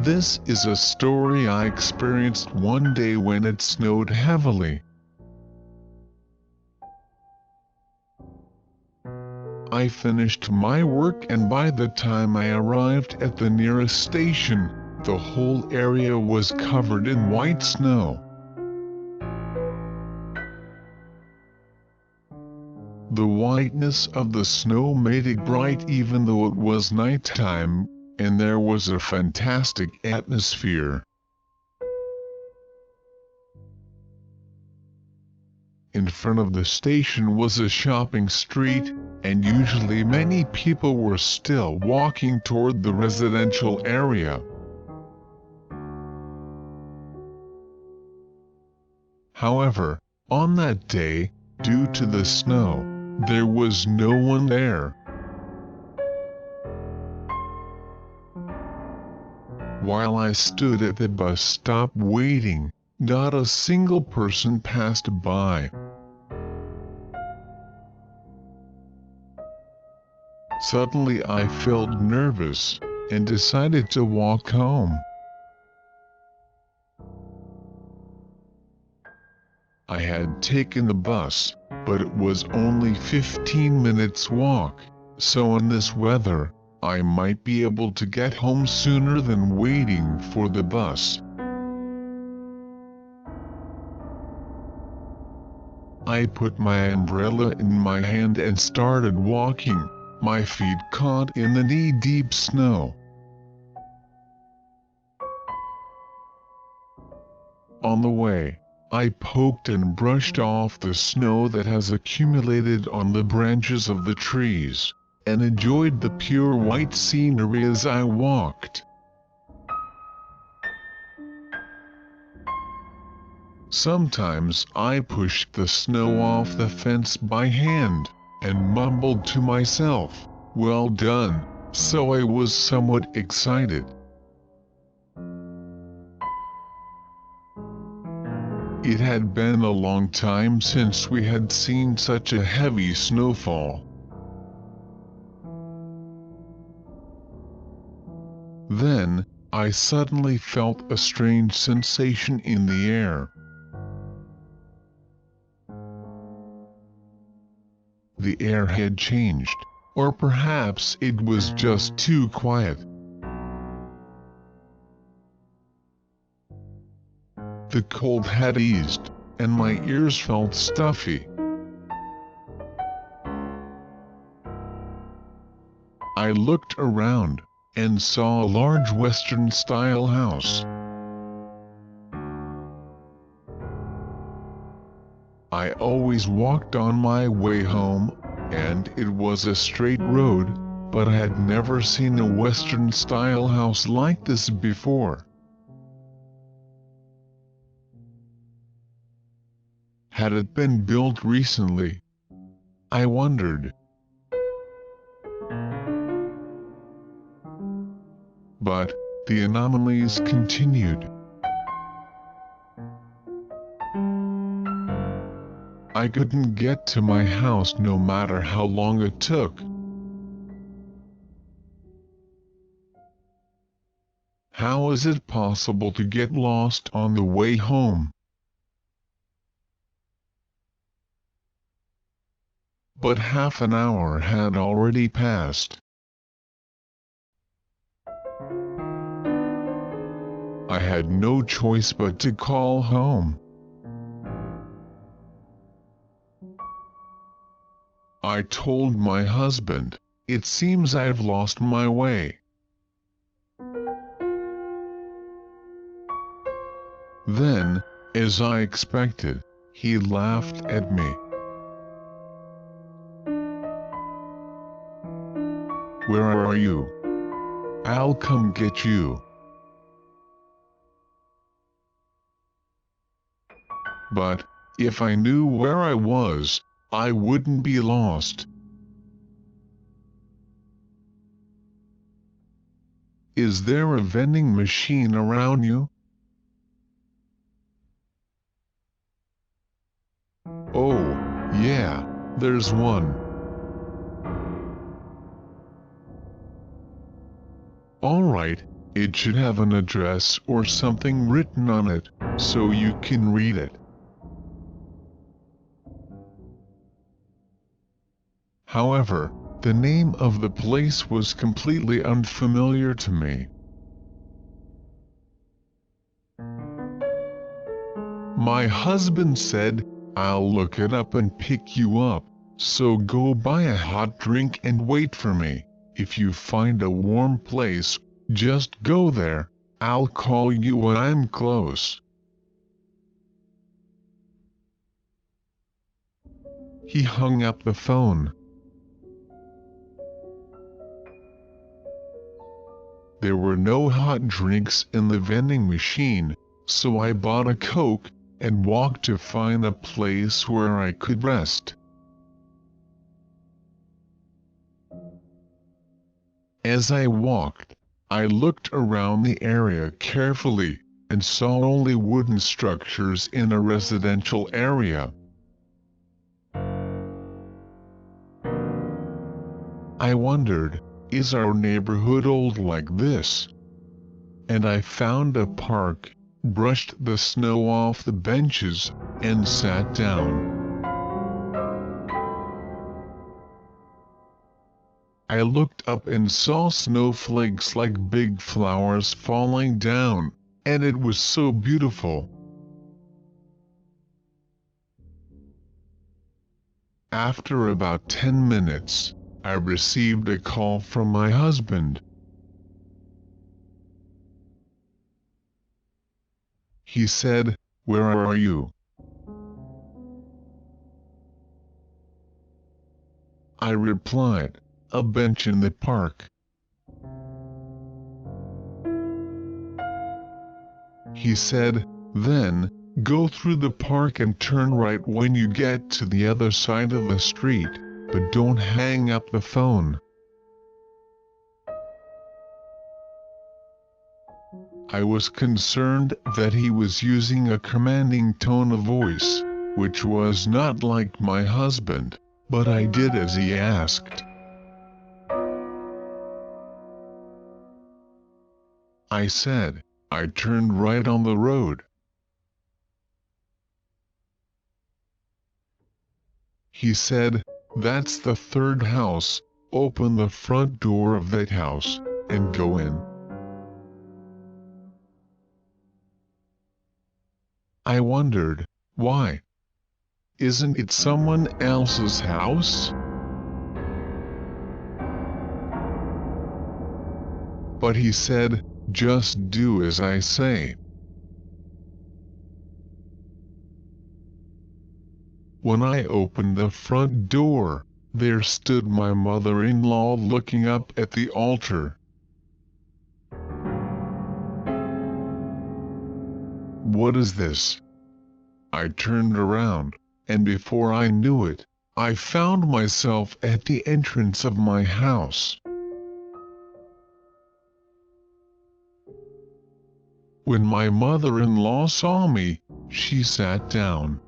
This is a story I experienced one day when it snowed heavily. I finished my work, and by the time I arrived at the nearest station, the whole area was covered in white snow. The whiteness of the snow made it bright even though it was nighttime, and there was a fantastic atmosphere. In front of the station was a shopping street, and usually many people were still walking toward the residential area. However, on that day, due to the snow, there was no one there. While I stood at the bus stop waiting, not a single person passed by. Suddenly I felt nervous, and decided to walk home. I had taken the bus, but it was only 15 minutes walk, so in this weather, I might be able to get home sooner than waiting for the bus. I put my umbrella in my hand and started walking, my feet caught in the knee-deep snow. On the way, I poked and brushed off the snow that has accumulated on the branches of the trees, and enjoyed the pure white scenery as I walked. Sometimes I pushed the snow off the fence by hand, and mumbled to myself, "Well done," so I was somewhat excited. It had been a long time since we had seen such a heavy snowfall. Then, I suddenly felt a strange sensation in the air. The air had changed, or perhaps it was just too quiet. The cold had eased, and my ears felt stuffy. I looked around, and saw a large Western-style house. I always walked on my way home, and it was a straight road, but I had never seen a Western-style house like this before. Had it been built recently? I wondered. But the anomalies continued. I couldn't get to my house no matter how long it took. How is it possible to get lost on the way home? But half an hour had already passed. I had no choice but to call home. I told my husband, "It seems I've lost my way." Then, as I expected, he laughed at me. "Where are you? I'll come get you." But, if I knew where I was, I wouldn't be lost. Is there a vending machine around you? Oh, yeah, there's one. All right, It should have an address or something written on it, so you can read it. However, the name of the place was completely unfamiliar to me. My husband said, "I'll look it up and pick you up, so go buy a hot drink and wait for me. If you find a warm place, just go there. I'll call you when I'm close." He hung up the phone. There were no hot drinks in the vending machine, so I bought a Coke and walked to find a place where I could rest. As I walked, I looked around the area carefully and saw only wooden structures in a residential area. I wondered, is our neighborhood old like this? And I found a park, brushed the snow off the benches, and sat down. I looked up and saw snowflakes like big flowers falling down, and it was so beautiful. After about 10 minutes, I received a call from my husband. He said, "Where are you?" I replied, "A bench in the park." He said, "Then, go through the park and turn right when you get to the other side of the street, but don't hang up the phone." I was concerned that he was using a commanding tone of voice, which was not like my husband, but I did as he asked. I said, "I turned right on the road." He said, "That's the third house, open the front door of that house, and go in." I wondered, why? Isn't it someone else's house? But he said, "Just do as I say." When I opened the front door, there stood my mother-in-law looking up at the altar. "What is this?" I turned around, and before I knew it, I found myself at the entrance of my house. When my mother-in-law saw me, she sat down.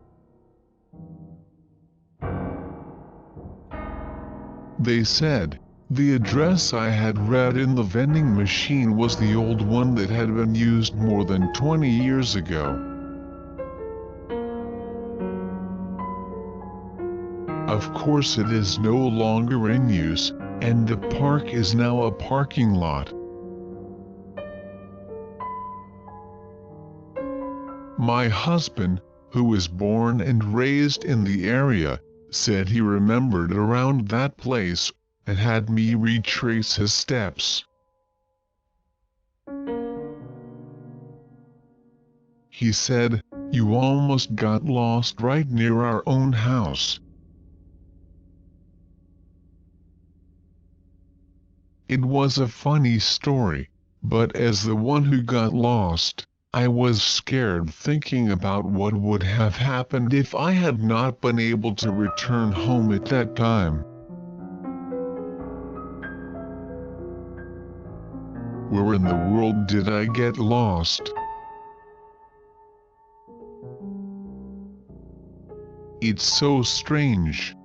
They said, the address I had read in the vending machine was the old one that had been used more than 20 years ago. Of course it is no longer in use, and the park is now a parking lot. My husband, who was born and raised in the area, said he remembered around that place, and had me retrace his steps. He said, "You almost got lost right near our own house." It was a funny story, but as the one who got lost, I was scared thinking about what would have happened if I had not been able to return home at that time. Where in the world did I get lost? It's so strange.